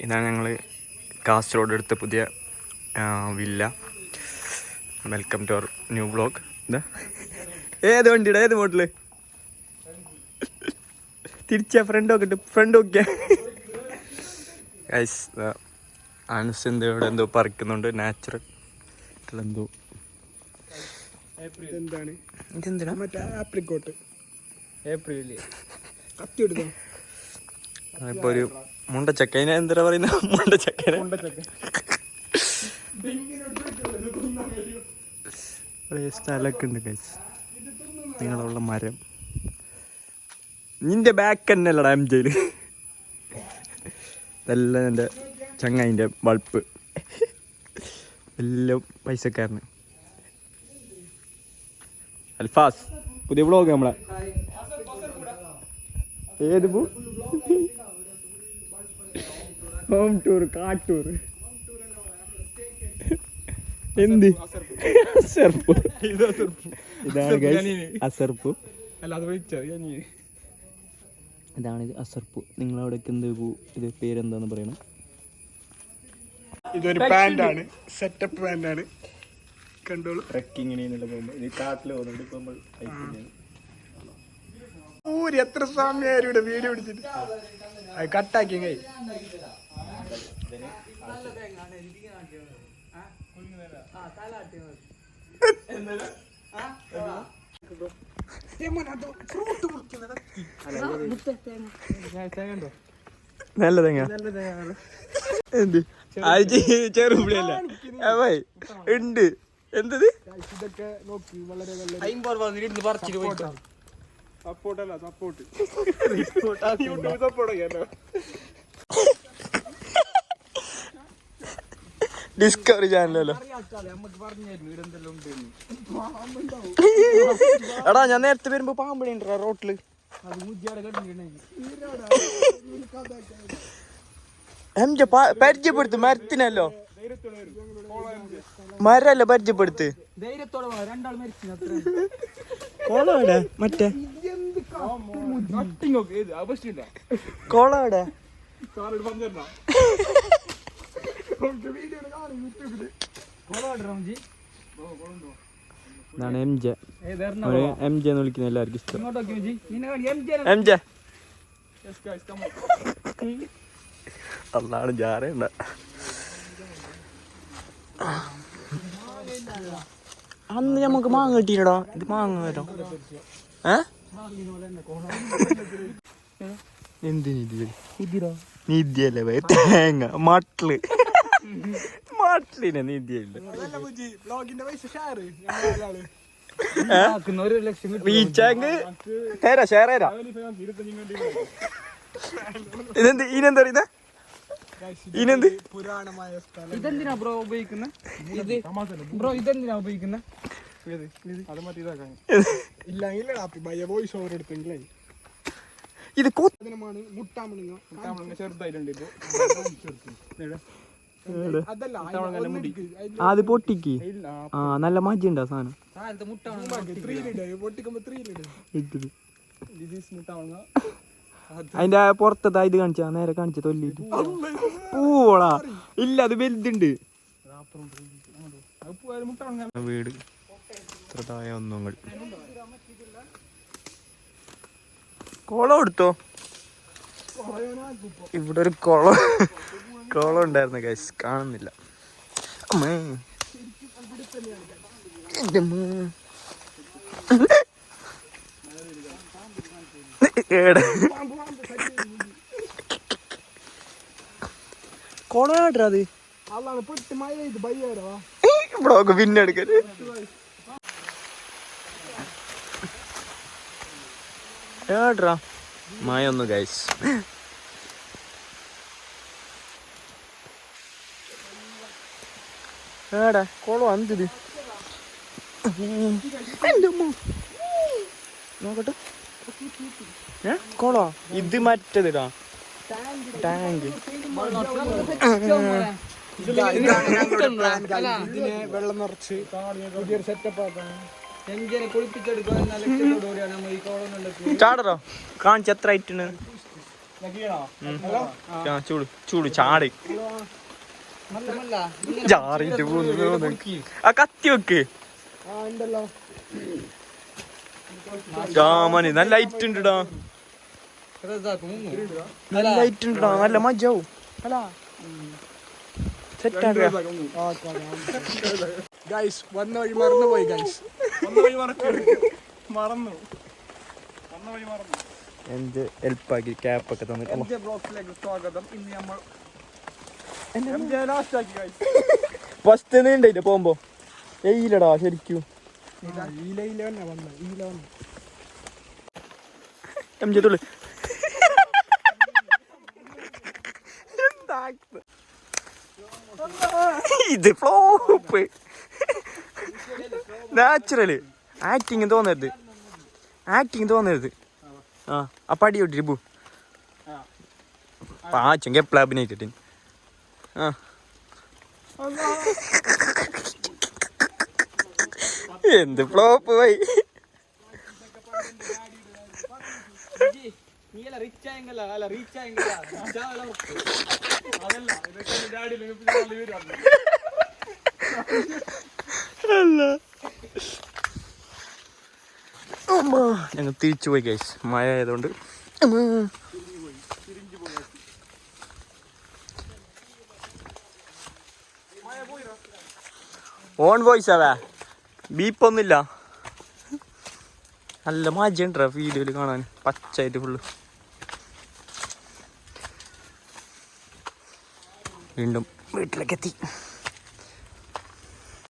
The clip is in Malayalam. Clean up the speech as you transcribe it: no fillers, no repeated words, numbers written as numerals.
ഇതാണ് ഞങ്ങൾ കാസർഗോഡ് എടുത്ത പുതിയ villa. Welcome to our new vlog. എന്താ ഏത് വണ്ടിയുടെ ഏത് മോഡല് തിരിച്ചാ ഫ്രണ്ട് നോക്കിട്ട് ഫ്രണ്ട് നോക്കിയാ ഗൈസ്. ആൻസ് ഇവിടെ എന്തോ പറിക്കുന്നുണ്ട്. നാച്ചുറൽ എന്തോ ഇതെന്താ ആപ്രിക്കോട്ട് ഇപ്പൊ ഒരു മുണ്ടച്ചക്ക. അതിനെ എന്താ പറയുന്ന മുണ്ടച്ചക്ക സ്ഥലമൊക്കെ ഉണ്ട് ഗൈസ്. നിങ്ങളുള്ള മരം നിന്റെ ബാക്ക് തന്നെ അല്ലടാ എം ജയില്. ഇതെല്ലാം എൻ്റെ ചങ്ങായിൻ്റെ ബൾപ്പ്. എല്ലാം പൈസക്കാരന്. അൽഫാസ് പുതിയ വ്ളോഗ് നമ്മളെ. ഏത് പോ ഹോം ടൂർ കാട്ടൂർ എന്ത് അസർപ്പ്. ഇതാണ് അസർപ്പ്. ഇതാണിത് അസർപ്പ്. നിങ്ങളവിടേക്ക് എന്ത് ഇത് പേരെന്താന്ന് പറയണം. ഇതൊരു പാന്റാണ്, സെറ്റപ്പ് പാന്റാണ്. കണ്ടോളൂ. ട്രെക്കിങ്ങിനെന്നുള്ള പോകുമ്പോൾ ഇത് കാട്ടിൽ പോകുന്നുണ്ട്. ഇപ്പോൾ ഊര് എത്ര സമയം വീഡിയോ പിടിച്ചിട്ട് അത് കട്ടാക്കി കൈ. നല്ല തേങ്ങ എന്ത് ചെറുപുളിയല്ല ഉണ്ട്. എന്തത് ഇതൊക്കെ നോക്കി വളരെ സപ്പോർട്ടല്ല സപ്പോർട്ട് ഡിസ്കവറി ചാനലല്ലോ. എടാ ഞാൻ നേരത്തെ വരുമ്പോ പാമ്പണി ഉണ്ടോ റോട്ടില്. പരിചയപ്പെടുത്ത്. മരത്തിനല്ലോ മരല്ല പരിചയപ്പെടുത്ത്. കോളവിടെ മറ്റേ കോളവിടെ ഇതാണ് എം ജെ. എം ജെ എന്ന് വിളിക്കുന്ന എല്ലാവർക്കും ഇഷ്ടം. എം ജെ അന്നാണ് ജാറേണ്ട. അന്ന് ഞമ്മക്ക് മാങ്ങ കിട്ടിയില്ലടാ. ഇത് മാങ്ങ വരാം. എന്തിനീതിയല്ലേ തേങ്ങ മട്ടില് മട്ടിലിനെ നീതിയല്ല. റീച്ചാങ്ക് തരാ ഷെയർ തരാ. ഇതെന്ത് ഇനെന്താ പറയുന്നത്? ഇനെന്ത് ഇതെന്തിനാ ബ്രോ ഉപയോഗിക്കുന്ന? ബ്രോ ഇതെന്തിനാ ഉപയോഗിക്കുന്ന? വോയിസ് ഓവർ എടുത്തെങ്കിലേ ഇത് അത് പൊട്ടിക്ക്. ആ നല്ല മജ്ജ ഉണ്ട് ആ സാധനം. അതിന്റെ പുറത്തതാ ഇത് കാണിച്ചാ നേരെ കാണിച്ച തൊല്ലിട്ട് പൂവോളാ. ഇല്ല അത് വലുതുണ്ട്. വീട് ഇത്രതായ ഒന്നുങ്ങൾ കുളം എടുത്തോ. ഇവിടെ ഒരു കുളം ഉണ്ടായിരുന്നു ഗൈസ്, കാണുന്നില്ല. കുളമായിട്ടാ അത്. ഇവിടെ പിന്നെ എടുക്കല്. ഏട്രാ മഴ ഒന്ന് ഗൈസ്. ഏടാ കുളം അന്തിത് നോക്കട്ടെ. കുളോ ഇത് മറ്റേതിടാ ടാങ്ക്. ഇതിനെ വെള്ളം നിറച്ച് പുതിയൊരു സെറ്റപ്പ് ആക്കണം. ചാടറോ കാണിച്ച് എത്ര ആയിട്ടാണ് ചൂട് ചൂട് ചാട് ചാറിട്ട് പോകുന്നു. ആ കത്തി വെക്ക്. മണി നല്ല ലൈറ്റ് ഉണ്ട്ടാ, നല്ല ലൈറ്റ് ഉണ്ട്ടാ, നല്ല മജാവും. ഗൈസ് വന്ന വഴി മറന്നു പോയി. ഗൈസ് മറന്നു. എന്ത് ഹെൽപ്പാക്കി ക്യാപ്പൊക്കെ തന്നിട്ട് ബ്ലോഗ്സിലേക്ക് സ്വാഗതം. ഇന്ന് നമ്മൾ ലാസ്റ്റ് ആക്കി ഗൈസ്. ഫസ്റ്റ് നീണ്ടായില്ലേ പോകുമ്പോ എയിലടാ ശരിക്കും എംജത്തുള്ളു. ഇത് ഫ്ലോപ്പ് നാച്ചുറല് ആക്ടിങ് തോന്നരുത്, ആക്ടിങ് തോന്നരുത്. ആ പടി വിട്ടിട്ട് പോ. പാച്ചെങ്കി എപ്പോഴും അഭിനയിക്കട്ടെ. എന്ത് ഫ്ലോപ്പ് പോയി. ഞങ്ങൾ തിരിച്ചു പോയി ഗൈസ്, മഴ ആയതുകൊണ്ട്. ഓൺ വോയിസ് ആവാ, ബീപ്പൊന്നുമില്ല. നല്ല മജയുണ്ടാ വീഡിയോയിൽ കാണാൻ, പച്ചായിട്ട് ഫുള്ള്. വീണ്ടും വീട്ടിലേക്ക് എത്തി.